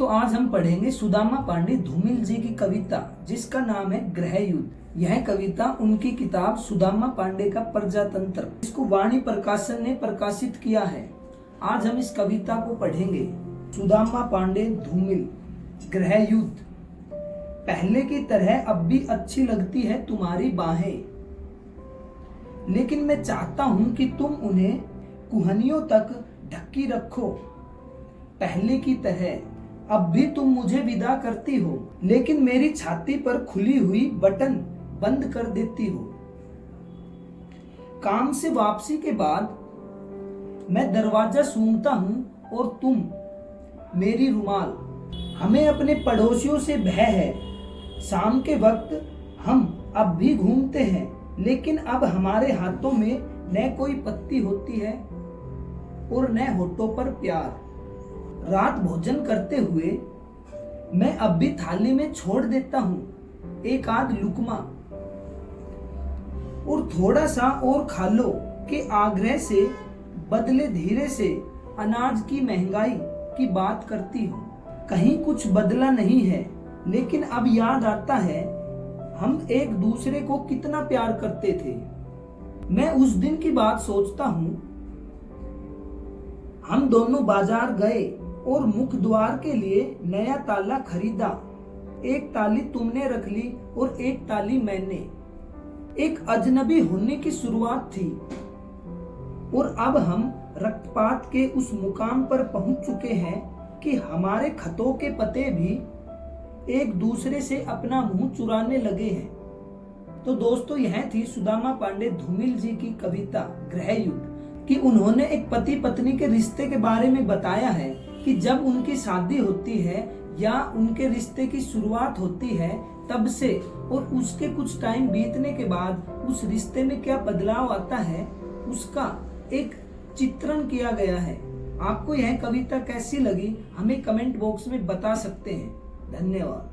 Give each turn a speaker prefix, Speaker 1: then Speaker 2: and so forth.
Speaker 1: दोस्तों आज हम पढ़ेंगे सुदामा पांडे धूमिल जी की कविता जिसका नाम है ग्रह युद्ध। यह कविता उनकी किताब सुदामा पांडे का प्रजातंत्र, इसको वाणी प्रकाशन ने प्रकाशित किया है। आज हम इस कविता को पढ़ेंगे। सुदामा पांडे धूमिल, ग्रह युद्ध। पहले की तरह अब भी अच्छी लगती है तुम्हारी बाहें, लेकिन मैं चाहता हूं कि तुम उन्हें कुहनियों तक ढकी रखो। पहले की तरह अब भी तुम मुझे विदा करती हो, लेकिन मेरी छाती पर खुली हुई बटन बंद कर देती हो। काम से वापसी के बाद मैं दरवाजा सूंघता हूं और तुम मेरी रुमाल। हमें अपने पड़ोसियों से भय है। शाम के वक्त हम अब भी घूमते हैं, लेकिन अब हमारे हाथों में न कोई पत्ती होती है और न होठों पर प्यार। रात भोजन करते हुए मैं अब भी थाली में छोड़ देता हूं एक आध लुकमा, और थोड़ा सा और खा लो के आग्रह से बदले धीरे से अनाज की महंगाई की बात करती हूं। कहीं कुछ बदला नहीं है, लेकिन अब याद आता है हम एक दूसरे को कितना प्यार करते थे। मैं उस दिन की बात सोचता हूं। हम दोनों बाजार गए और मुख द्वार के लिए नया ताला खरीदा। एक ताली तुमने रख ली और एक ताली मैंने। एक अजनबी होने की शुरुआत थी, और अब हम रक्तपात के उस मुकाम पर पहुंच चुके हैं कि हमारे खतों के पते भी एक दूसरे से अपना मुंह चुराने लगे हैं। तो दोस्तों यह थी सुदामा पांडे धूमिल जी की कविता ग्रह युद्ध, कि उन्होंने एक पति पत्नी के रिश्ते के बारे में बताया है कि जब उनकी शादी होती है या उनके रिश्ते की शुरुआत होती है तब से, और उसके कुछ टाइम बीतने के बाद उस रिश्ते में क्या बदलाव आता है उसका एक चित्रण किया गया है। आपको यह कविता कैसी लगी हमें कमेंट बॉक्स में बता सकते हैं। धन्यवाद।